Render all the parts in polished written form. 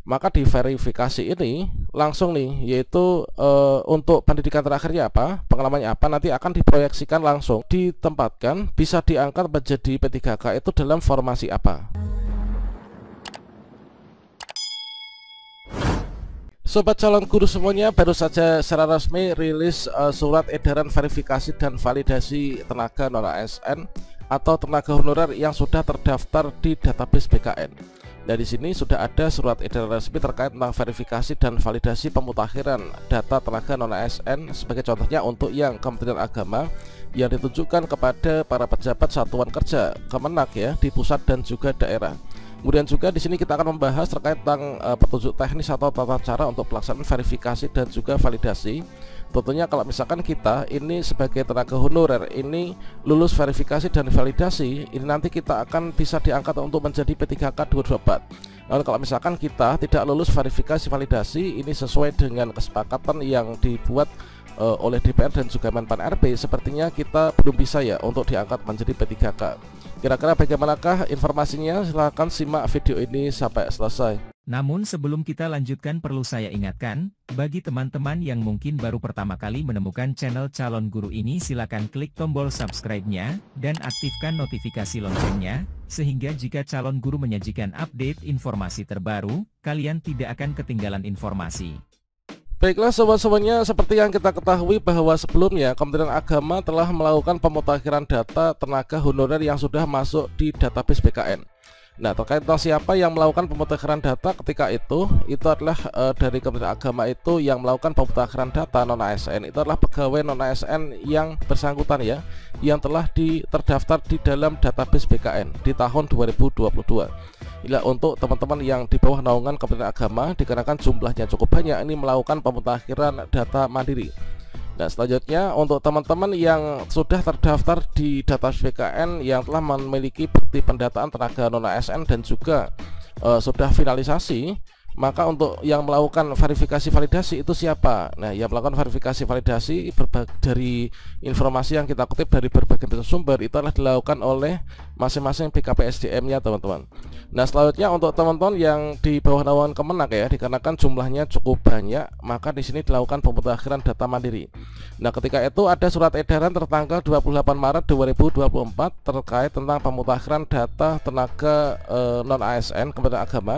Maka di verifikasi ini langsung nih, yaitu untuk pendidikan terakhirnya apa, pengalamannya apa, nanti akan diproyeksikan langsung ditempatkan bisa diangkat menjadi P3K itu dalam formasi apa. Sobat calon guru semuanya, baru saja secara resmi rilis surat edaran verifikasi dan validasi tenaga non ASN atau tenaga honorer yang sudah terdaftar di database BKN. Nah, di sini sudah ada surat edaran resmi terkait tentang verifikasi dan validasi pemutakhiran data tenaga non ASN, sebagai contohnya untuk yang Kementerian Agama yang ditujukan kepada para pejabat satuan kerja Kemenak ya di pusat dan juga daerah. Kemudian juga di sini kita akan membahas terkait tentang petunjuk teknis atau tata cara untuk pelaksanaan verifikasi dan juga validasi. Tentunya kalau misalkan kita ini sebagai tenaga honorer ini lulus verifikasi dan validasi, ini nanti kita akan bisa diangkat untuk menjadi P3K 2024. Lalu kalau misalkan kita tidak lulus verifikasi validasi, ini sesuai dengan kesepakatan yang dibuat oleh DPR dan juga Menpan RB, sepertinya kita belum bisa ya untuk diangkat menjadi P3K. Kira-kira bagaimanakah informasinya? Silahkan simak video ini sampai selesai. Namun sebelum kita lanjutkan, perlu saya ingatkan, bagi teman-teman yang mungkin baru pertama kali menemukan channel Calon Guru ini, silakan klik tombol subscribe-nya dan aktifkan notifikasi loncengnya, sehingga jika Calon Guru menyajikan update informasi terbaru, kalian tidak akan ketinggalan informasi. Baiklah sobat-sobatnya, seperti yang kita ketahui bahwa sebelumnya Kementerian Agama telah melakukan pemutakhiran data tenaga honorer yang sudah masuk di database BKN. Nah, terkait tentang siapa yang melakukan pemutakhiran data ketika itu adalah dari Kementerian Agama itu yang melakukan pemutakhiran data non ASN, itu adalah pegawai non ASN yang bersangkutan ya, yang telah terdaftar di dalam database BKN di tahun 2022. Bila untuk teman-teman yang di bawah naungan Kementerian Agama, dikarenakan jumlahnya cukup banyak, ini melakukan pemutakhiran data mandiri. Nah, selanjutnya untuk teman-teman yang sudah terdaftar di database BKN yang telah memiliki bukti pendataan tenaga non ASN dan juga sudah finalisasi, maka untuk yang melakukan verifikasi validasi itu siapa? Nah, yang melakukan verifikasi validasi dari informasi yang kita kutip dari berbagai sumber itu adalah dilakukan oleh masing-masing BKPSDM-nya teman-teman. Nah, selanjutnya untuk teman-teman yang di bawah naungan Kemenak ya, dikarenakan jumlahnya cukup banyak, maka di sini dilakukan pemutakhiran data mandiri. Nah, ketika itu ada surat edaran tertanggal 28 Maret 2024 terkait tentang pemutakhiran data tenaga non ASN Kementerian Agama.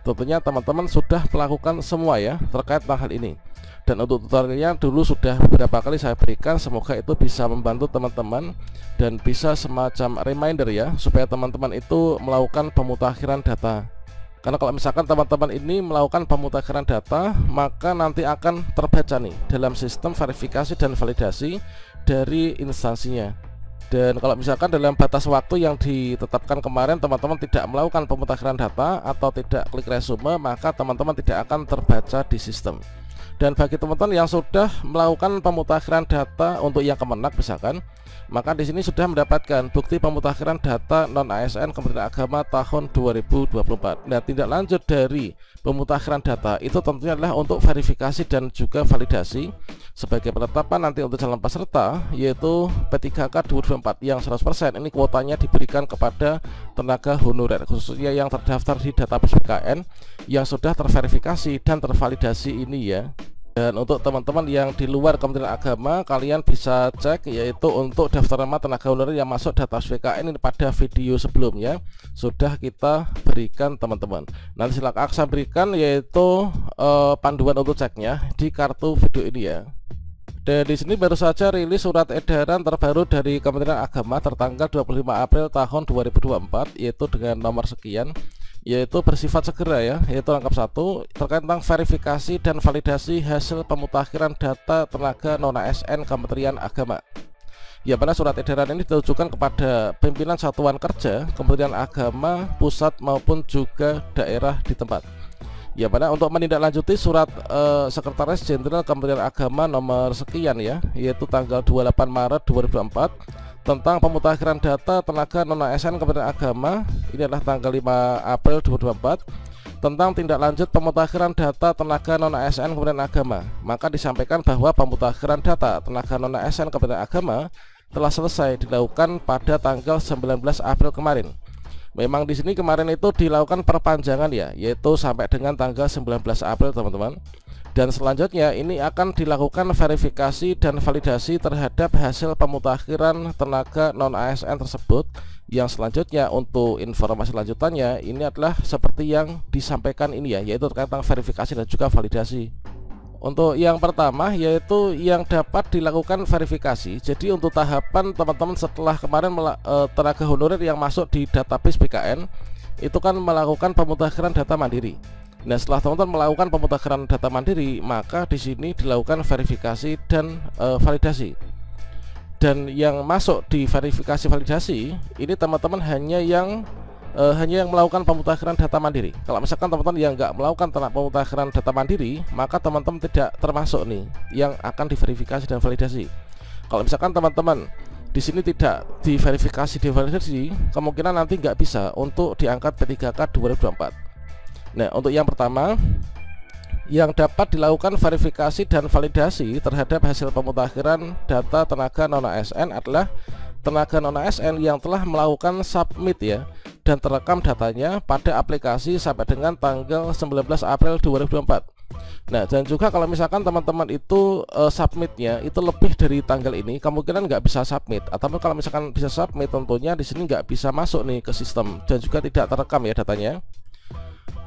Tentunya teman-teman sudah melakukan semua ya terkait tentang hal ini. Dan untuk tutorialnya dulu sudah beberapa kali saya berikan, semoga itu bisa membantu teman-teman dan bisa semacam reminder ya, supaya teman-teman itu melakukan pemutakhiran data. Karena kalau misalkan teman-teman ini melakukan pemutakhiran data, maka nanti akan terbaca nih dalam sistem verifikasi dan validasi dari instansinya. Dan kalau misalkan dalam batas waktu yang ditetapkan kemarin teman-teman tidak melakukan pemutakhiran data atau tidak klik resume, maka teman-teman tidak akan terbaca di sistem. Dan bagi teman-teman yang sudah melakukan pemutakhiran data untuk yang Kemenak misalkan, maka di sini sudah mendapatkan bukti pemutakhiran data non ASN Kementerian Agama tahun 2024. Nah, tindak lanjut dari pemutakhiran data itu tentunya adalah untuk verifikasi dan juga validasi sebagai penetapan nanti untuk calon peserta, yaitu P3K 2024 yang 100% ini kuotanya diberikan kepada tenaga honorer khususnya yang terdaftar di database BKN yang sudah terverifikasi dan tervalidasi ini ya. Dan untuk teman-teman yang di luar Kementerian Agama, kalian bisa cek yaitu untuk daftar nama tenaga honorer yang masuk database BKN ini pada video sebelumnya sudah kita berikan teman-teman. Nanti silakan saya berikan yaitu panduan untuk ceknya di kartu video ini ya. Dan di sini baru saja rilis surat edaran terbaru dari Kementerian Agama tertanggal 25 April tahun 2024 yaitu dengan nomor sekian, yaitu bersifat segera ya, yaitu lengkap 1 terkait tentang verifikasi dan validasi hasil pemutakhiran data tenaga non ASN Kementerian Agama. Ya, pada surat edaran ini ditujukan kepada pimpinan satuan kerja Kementerian Agama pusat maupun juga daerah di tempat. Ya, pada untuk menindaklanjuti surat Sekretaris Jenderal Kementerian Agama nomor sekian ya, yaitu tanggal 28 Maret 2024 tentang pemutakhiran data tenaga non ASN Kementerian Agama, ini adalah tanggal 5 April 2024 tentang tindak lanjut pemutakhiran data tenaga non ASN Kementerian Agama. Maka disampaikan bahwa pemutakhiran data tenaga non ASN Kementerian Agama telah selesai dilakukan pada tanggal 19 April kemarin. Memang di sini kemarin itu dilakukan perpanjangan ya, yaitu sampai dengan tanggal 19 April teman-teman. Dan selanjutnya ini akan dilakukan verifikasi dan validasi terhadap hasil pemutakhiran tenaga non ASN tersebut. Yang selanjutnya untuk informasi lanjutannya ini adalah seperti yang disampaikan ini ya, yaitu tentang verifikasi dan juga validasi. Untuk yang pertama yaitu yang dapat dilakukan verifikasi. Jadi untuk tahapan teman-teman setelah kemarin tenaga honorer yang masuk di database BKN itu kan melakukan pemutakhiran data mandiri. Nah, setelah teman-teman melakukan pemutakhiran data mandiri, maka di sini dilakukan verifikasi dan validasi. Dan yang masuk di verifikasi validasi ini teman-teman hanya yang melakukan pemutakhiran data mandiri. Kalau misalkan teman-teman yang nggak melakukan pemutakhiran data mandiri, maka teman-teman tidak termasuk nih yang akan diverifikasi dan validasi. Kalau misalkan teman-teman di sini tidak diverifikasi dan validasi, kemungkinan nanti nggak bisa untuk diangkat P3K 2024. Nah, untuk yang pertama yang dapat dilakukan verifikasi dan validasi terhadap hasil pemutakhiran data tenaga non ASN adalah tenaga non ASN yang telah melakukan submit ya dan terekam datanya pada aplikasi sampai dengan tanggal 19 April 2024. Nah, dan juga kalau misalkan teman-teman itu submitnya itu lebih dari tanggal ini, kemungkinan nggak bisa submit. Atau kalau misalkan bisa submit, tentunya di sini nggak bisa masuk nih ke sistem dan juga tidak terekam ya datanya.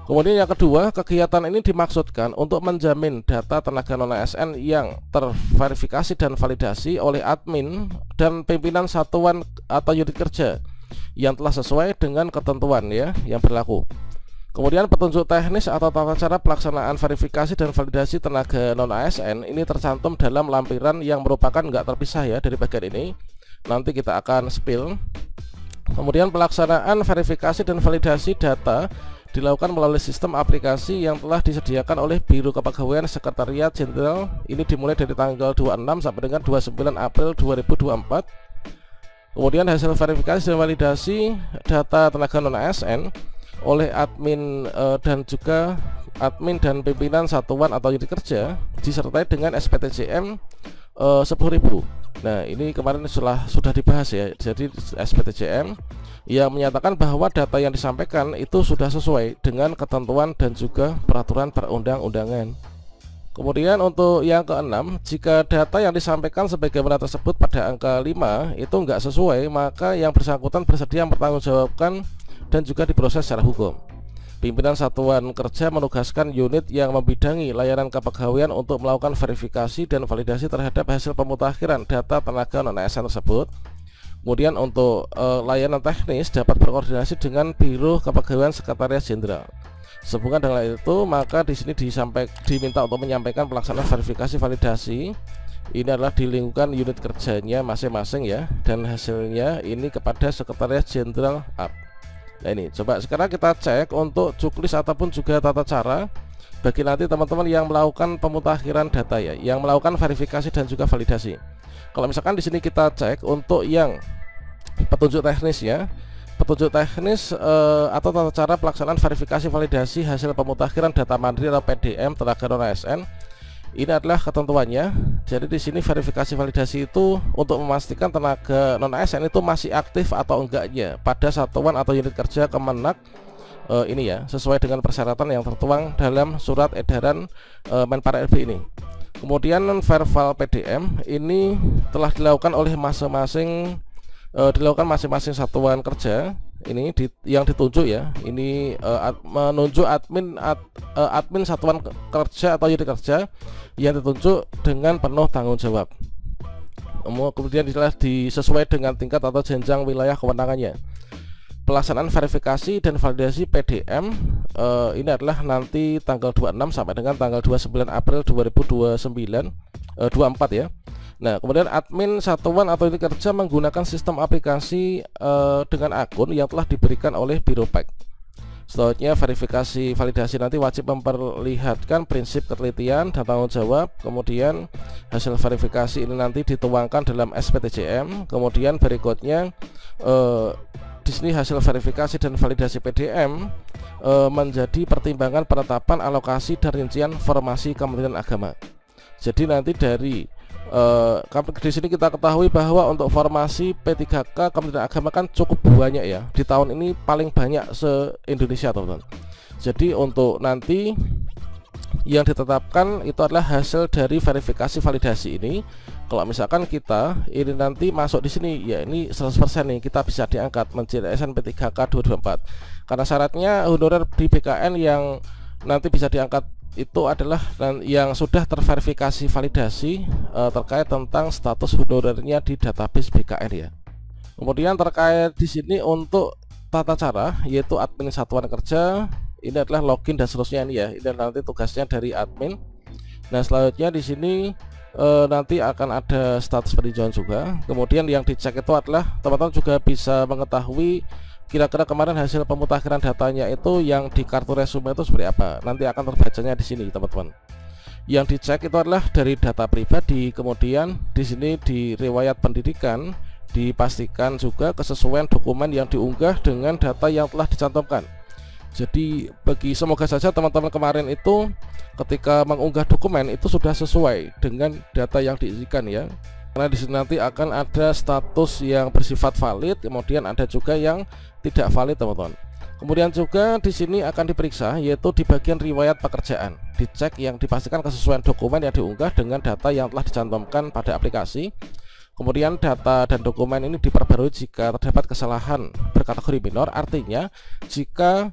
Kemudian yang kedua, kegiatan ini dimaksudkan untuk menjamin data tenaga non ASN yang terverifikasi dan validasi oleh admin dan pimpinan satuan atau unit kerja yang telah sesuai dengan ketentuan ya yang berlaku. Kemudian petunjuk teknis atau tata cara pelaksanaan verifikasi dan validasi tenaga non ASN ini tercantum dalam lampiran yang merupakan nggak terpisah ya dari bagian ini. Nanti kita akan spill. Kemudian pelaksanaan verifikasi dan validasi data dilakukan melalui sistem aplikasi yang telah disediakan oleh Biro Kepegawaian Sekretariat Jenderal. Ini dimulai dari tanggal 26 sampai dengan 29 April 2024. Kemudian hasil verifikasi dan validasi data tenaga non ASN oleh admin dan pimpinan satuan atau unit kerja disertai dengan SPTJM 10.000. Nah, ini kemarin sudah dibahas ya. Jadi SPTJM yang menyatakan bahwa data yang disampaikan itu sudah sesuai dengan ketentuan dan juga peraturan perundang-undangan. Kemudian untuk yang keenam, jika data yang disampaikan sebagaimana tersebut pada angka 5 itu enggak sesuai, maka yang bersangkutan bersedia mempertanggungjawabkan dan juga diproses secara hukum. Pimpinan satuan kerja menugaskan unit yang membidangi layanan kepegawaian untuk melakukan verifikasi dan validasi terhadap hasil pemutakhiran data tenaga non ASN tersebut. Kemudian untuk layanan teknis dapat berkoordinasi dengan Biro Kepegawaian Sekretariat Jenderal. Sehubungan dengan itu, maka di sini diminta untuk menyampaikan pelaksanaan verifikasi validasi. Ini adalah di lingkungan unit kerjanya masing-masing ya, dan hasilnya ini kepada Sekretariat Jenderal AP. Nah, ini coba sekarang kita cek untuk checklist ataupun juga tata cara bagi nanti teman-teman yang melakukan pemutakhiran data ya, yang melakukan verifikasi dan juga validasi. Kalau misalkan di sini kita cek untuk yang petunjuk teknis ya, petunjuk teknis atau tata cara pelaksanaan verifikasi validasi hasil pemutakhiran data mandiri atau PDM tenaga non ASN, ini adalah ketentuannya. Jadi di sini verifikasi validasi itu untuk memastikan tenaga non ASN itu masih aktif atau enggaknya pada satuan atau unit kerja Kemenak ini ya, sesuai dengan persyaratan yang tertuang dalam surat edaran Menpar RB ini. Kemudian verbal PDM ini telah dilakukan oleh masing-masing satuan kerja ini yang ditunjuk ya. Ini menunjuk admin satuan kerja atau unit kerja yang ditunjuk dengan penuh tanggung jawab. Kemudian disesuai dengan tingkat atau jenjang wilayah kewenangannya. Pelaksanaan verifikasi dan validasi PDM ini adalah nanti tanggal 26 sampai dengan tanggal 29 April 2024 ya. Nah, kemudian admin satuan atau unit kerja menggunakan sistem aplikasi dengan akun yang telah diberikan oleh Biro PEK. Selanjutnya verifikasi validasi nanti wajib memperlihatkan prinsip ketelitian dan tanggung jawab. Kemudian hasil verifikasi ini nanti dituangkan dalam SPTJM. Kemudian berikutnya di sini hasil verifikasi dan validasi PDM menjadi pertimbangan penetapan alokasi dan rincian formasi Kementerian Agama. Jadi nanti dari Di sini kita ketahui bahwa untuk formasi P3K Kementerian Agama kan cukup banyak ya. Di tahun ini paling banyak se-Indonesia, teman-teman. Jadi untuk nanti yang ditetapkan itu adalah hasil dari verifikasi validasi ini. Kalau misalkan kita ini nanti masuk di sini, ya ini 100% nih kita bisa diangkat menjadi ASN P3K 2024. Karena syaratnya honorer di BKN yang nanti bisa diangkat itu adalah yang sudah terverifikasi validasi terkait tentang status honorernya di database BKN ya. Kemudian terkait di sini untuk tata cara, yaitu admin satuan kerja, ini adalah login dan seterusnya ini ya. Ini nanti tugasnya dari admin. Nah selanjutnya di sini nanti akan ada status peninjauan juga. Kemudian yang dicek itu adalah teman-teman juga bisa mengetahui kira-kira kemarin hasil pemutakhiran datanya itu yang di kartu resume itu seperti apa. Nanti akan terbacanya di sini, teman-teman. Yang dicek itu adalah dari data pribadi, kemudian di sini di riwayat pendidikan dipastikan juga kesesuaian dokumen yang diunggah dengan data yang telah dicantumkan. Jadi semoga saja teman-teman kemarin itu ketika mengunggah dokumen itu sudah sesuai dengan data yang diisikan ya. Karena di sini nanti akan ada status yang bersifat valid, kemudian ada juga yang tidak valid, teman-teman. Kemudian juga di sini akan diperiksa yaitu di bagian riwayat pekerjaan, dicek yang dipastikan kesesuaian dokumen yang diunggah dengan data yang telah dicantumkan pada aplikasi. Kemudian data dan dokumen ini diperbarui jika terdapat kesalahan berkategori minor, artinya jika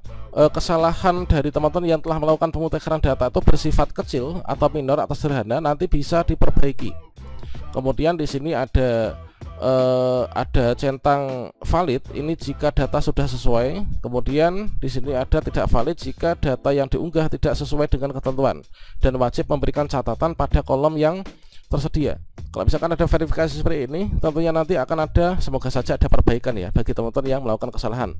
kesalahan dari teman-teman yang telah melakukan pemutakhiran data itu bersifat kecil atau minor atau sederhana, nanti bisa diperbaiki. Kemudian di sini ada centang valid ini jika data sudah sesuai. Kemudian di sini ada tidak valid jika data yang diunggah tidak sesuai dengan ketentuan dan wajib memberikan catatan pada kolom yang tersedia. Kalau misalkan ada verifikasi seperti ini, tentunya nanti akan ada, semoga saja ada perbaikan ya bagi teman-teman yang melakukan kesalahan.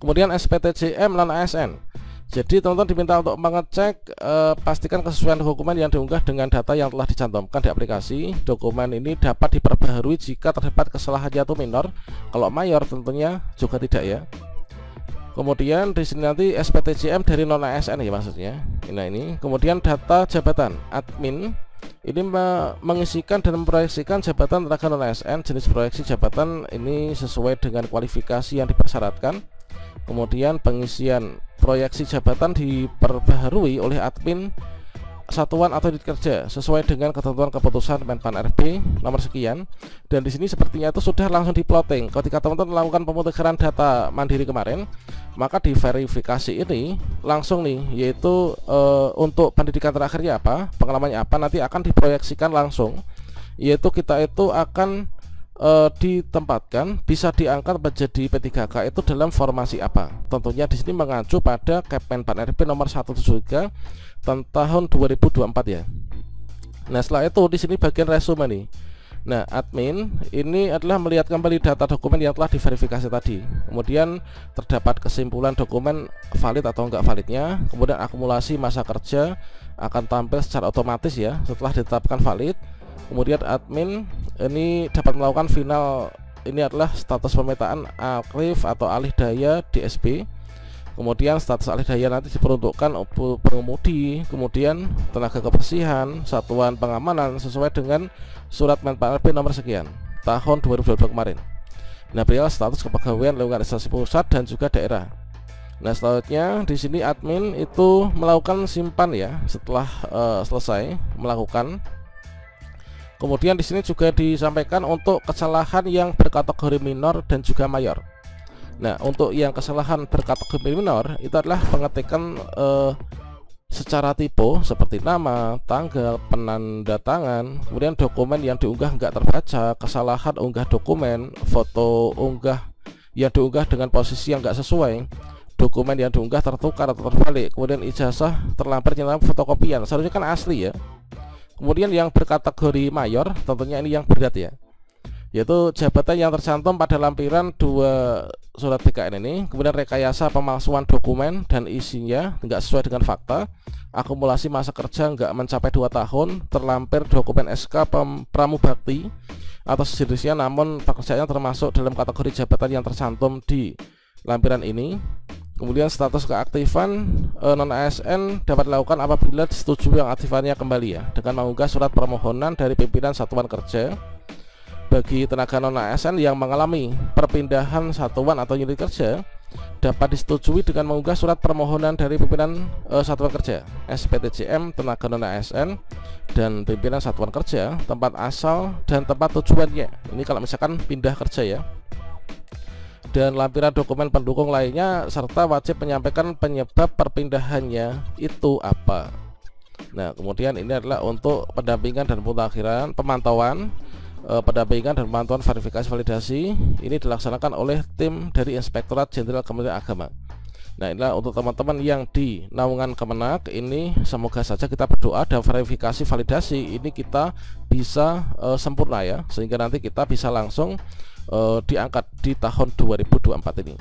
Kemudian SPTJM dan ASN. Jadi teman-teman diminta untuk mengecek pastikan kesesuaian dokumen yang diunggah dengan data yang telah dicantumkan di aplikasi. Dokumen ini dapat diperbaharui jika terdapat kesalahannya itu minor. Kalau mayor tentunya juga tidak ya. Kemudian di sini nanti SPTJM dari non ASN ya maksudnya. Nah ini. Kemudian data jabatan admin ini mengisikan dan memproyeksikan jabatan tenaga non ASN. Jenis proyeksi jabatan ini sesuai dengan kualifikasi yang dipersyaratkan. Kemudian pengisian proyeksi jabatan diperbaharui oleh admin satuan atau unit kerja sesuai dengan ketentuan keputusan Menpan RB nomor sekian. Dan di sini sepertinya itu sudah langsung diplotting. Ketika teman-teman melakukan pemutakhiran data mandiri kemarin, maka di verifikasi ini langsung nih, yaitu untuk pendidikan terakhirnya apa, pengalamannya apa, nanti akan diproyeksikan langsung, yaitu kita itu akan ditempatkan bisa diangkat menjadi P3K itu dalam formasi apa. Tentunya di sini mengacu pada Menpan RB nomor 173 tahun 2024 ya. Nah setelah itu di sini bagian resume nih. Nah admin ini adalah melihat kembali data dokumen yang telah diverifikasi tadi. Kemudian terdapat kesimpulan dokumen valid atau enggak validnya. Kemudian akumulasi masa kerja akan tampil secara otomatis ya setelah ditetapkan valid. Kemudian admin ini dapat melakukan final, ini adalah status pemetaan akrif atau alih daya DSB. Kemudian status alih daya nanti diperuntukkan pengemudi, kemudian tenaga kebersihan, satuan pengamanan sesuai dengan surat Menpan RB nomor sekian tahun 2022 kemarin. Nah, perihal status kepegawaian lingkungan administrasi pusat dan juga daerah. Nah, selanjutnya di sini admin itu melakukan simpan ya setelah selesai melakukan. Kemudian di sini juga disampaikan untuk kesalahan yang berkategori minor dan juga mayor. Nah, untuk yang kesalahan berkategori minor itu adalah pengetikan secara tipe seperti nama, tanggal, penanda tangan, kemudian dokumen yang diunggah nggak terbaca, kesalahan unggah dokumen, foto unggah yang diunggah dengan posisi yang nggak sesuai, dokumen yang diunggah tertukar atau terbalik, kemudian ijazah terlampir nyata fotokopian, seharusnya kan asli ya. Kemudian yang berkategori mayor tentunya ini yang berat ya, yaitu jabatan yang tercantum pada lampiran 2 surat BKN ini, kemudian rekayasa pemalsuan dokumen dan isinya nggak sesuai dengan fakta, akumulasi masa kerja nggak mencapai 2 tahun, terlampir dokumen SK pramubakti atau sejenisnya namun pekerjaannya termasuk dalam kategori jabatan yang tercantum di lampiran ini. Kemudian status keaktifan non ASN dapat dilakukan apabila disetujui pengaktifannya kembali ya, dengan mengunggah surat permohonan dari pimpinan satuan kerja. Bagi tenaga non ASN yang mengalami perpindahan satuan atau unit kerja, dapat disetujui dengan mengunggah surat permohonan dari pimpinan satuan kerja, SPTJM tenaga non ASN, dan pimpinan satuan kerja tempat asal dan tempat tujuannya. Ini kalau misalkan pindah kerja ya. Dan lampiran dokumen pendukung lainnya, serta wajib menyampaikan penyebab perpindahannya itu apa. Nah, kemudian ini adalah untuk pendampingan dan pemutakhiran, pemantauan, pendampingan dan pemantauan verifikasi validasi. Ini dilaksanakan oleh tim dari Inspektorat Jenderal Kementerian Agama. Nah, inilah untuk teman-teman yang di naungan Kemenak. Ini semoga saja kita berdoa dan verifikasi validasi ini kita bisa sempurna ya, sehingga nanti kita bisa langsung diangkat di tahun 2024 ini.